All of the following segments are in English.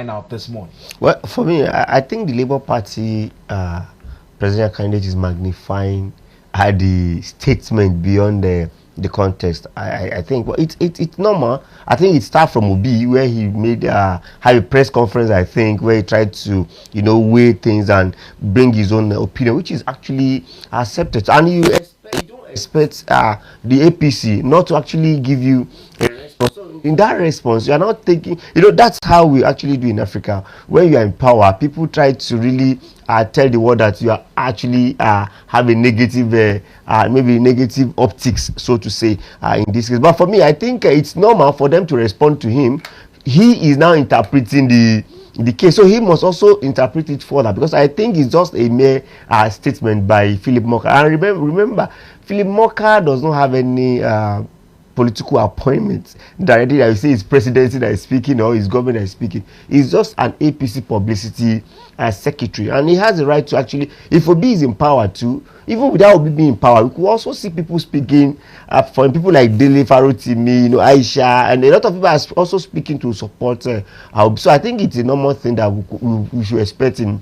out this morning? Well, for me, I think the Labour Party presidential candidate is magnifying the statement beyond the context. I think well, it's normal. I think it started from Obi, where he made have a press conference. I think where he tried to weigh things and bring his own opinion, which is actually accepted. And you don't expect the APC not to actually give you a response. So in that response, you are not taking. That's how we actually do in Africa. When you are in power, people try to really tell the world that you are actually have a negative, maybe negative optics, so to say, in this case. But for me, I think it's normal for them to respond to him. He is now interpreting the case, so he must also interpret it further, because I think it's just a mere statement by Philip Morka. And remember, Philip Morka does not have any political appointments directly that you say his presidency that is speaking or his government that is speaking. He's just an APC publicity secretary, and he has the right to actually, if Obi is in power too, even without Obi being in power, we could also see people speaking for people like Dele Farotimi, Aisha, and a lot of people are also speaking to support Obi. So I think it's a normal thing that we should expect in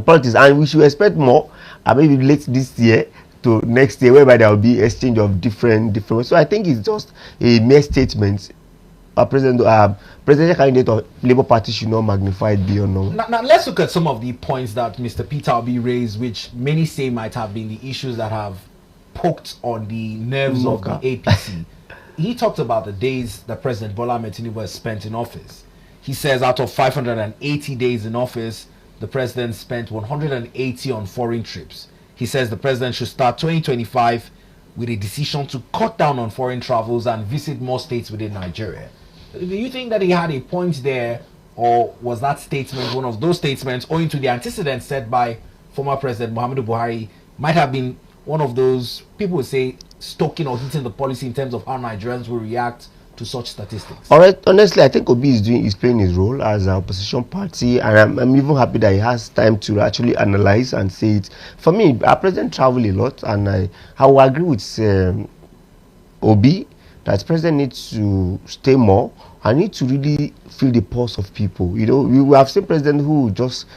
politics, and we should expect more maybe late this year to next year, whereby there will be exchange of different. So I think it's just a mere statement. Presidential candidate of Labour Party should not magnify it beyond. Now let's look at some of the points that Mr. Peter Obi raised, which many say might have been the issues that have poked on the nerves of the APC. He talked about the days that President Bola Ahmed Tinubu has spent in office. He says out of 580 days in office, the president spent 180 on foreign trips. He says the president should start 2025 with a decision to cut down on foreign travels and visit more states within Nigeria. Do you think that he had a point there, or was that statement one of those statements, owing to the antecedents set by former President Muhammadu Buhari, might have been one of those, people would say, stoking or hitting the policy in terms of how Nigerians will react to such statistics? All right, honestly, I think Obi is playing his role as an opposition party, and I'm even happy that he has time to actually analyze and say it. For me, our president travel a lot, and I will agree with Obi that the president needs to stay more. I need to really feel the pulse of people. We have seen president who just,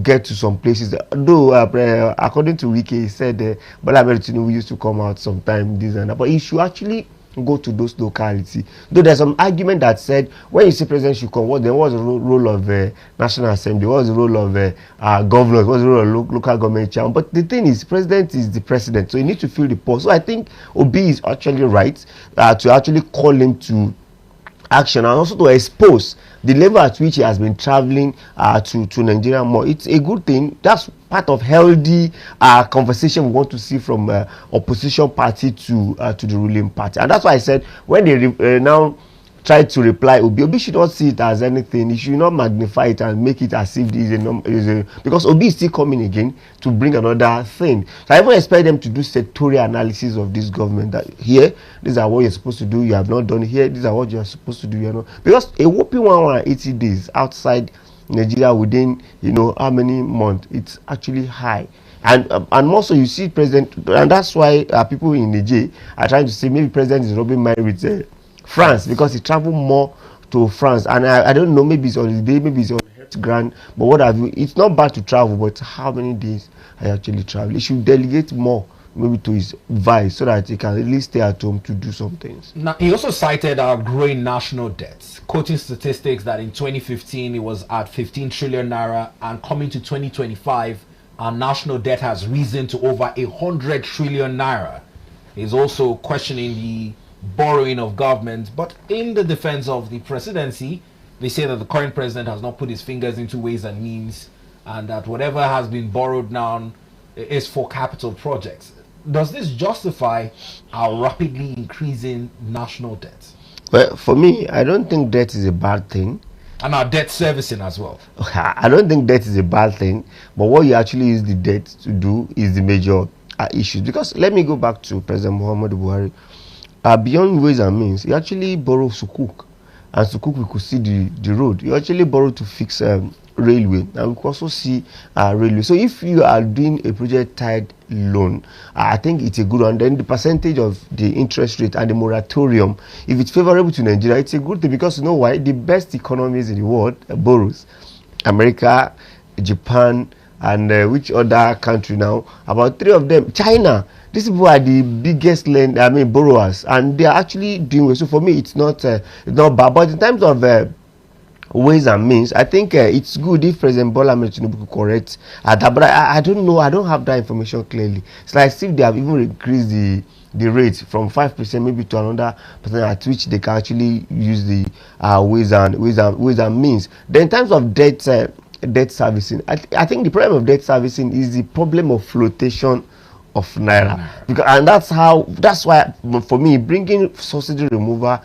get to some places. Though, according to Wike, he said, Bola Ahmed Tinubu used to come out sometime, this and that. But he should actually go to those localities. Though there's some argument that said, when you say president should come, there was a role of National Assembly, what was the role of governors, what was the role of local government chairman. But the thing is, president is the president, so you need to feel the pulse. So I think Obi is actually right to actually call him to action, and also to expose the level at which he has been traveling to Nigeria more. It's a good thing. That's part of healthy conversation we want to see from opposition party to the ruling party. And that's why I said, when they now try to reply, Obi should not see it as anything. He should not magnify it and make it as if it is a because Obi is still coming again to bring another thing. So I even expect them to do sectorial analysis of this government, that here, these are what you're supposed to do, you have not done here, these are what you're supposed to do, because a whopping 180 days outside Nigeria within how many months, it's actually high. And also you see president, and that's why people in Niger are trying to say maybe president is rubbing mind with France, because he traveled more to France. And I don't know, maybe it's on his day, maybe it's on health grant, but what have you. It's not bad to travel, but how many days I actually travel? He should delegate more maybe to his vice, so that he can at least stay at home to do some things. Now, he also cited our growing national debts, quoting statistics that in 2015 it was at 15 trillion naira, and coming to 2025 our national debt has risen to over 100 trillion naira. He's also questioning the borrowing of government, but in the defense of the presidency, they say that the current president has not put his fingers into ways and means, and that whatever has been borrowed now is for capital projects. Does this justify our rapidly increasing national debt? Well, for me, I don't think debt is a bad thing. And our debt servicing as well. I don't think debt is a bad thing, but what you actually use the debt to do is the major issue. Because let me go back to President Muhammadu Buhari. Beyond ways and means, he actually borrowed sukuk. and Sukuk we could see the road. You actually borrow to fix railway, and we could also see railway. So if you are doing a project tied loan, I think it's a good one. Then the percentage of the interest rate and the moratorium, if it's favorable to Nigeria, it's a good thing, because you know why? The best economies in the world borrows. America, Japan, and which other country now? About 3 of them. China. These people are the biggest borrowers, and they are actually doing well. So for me, it's not bad. But in terms of ways and means, I think it's good if President Bola Ahmed Tinubu could correct that. But I don't know. I don't have that information clearly. It's like if they have even increased the rate from 5% maybe to another percent, at which they can actually use the ways and means. Then in terms of debt servicing, I think the problem of debt servicing is the problem of flotation of naira, and that's why for me bringing subsidy remover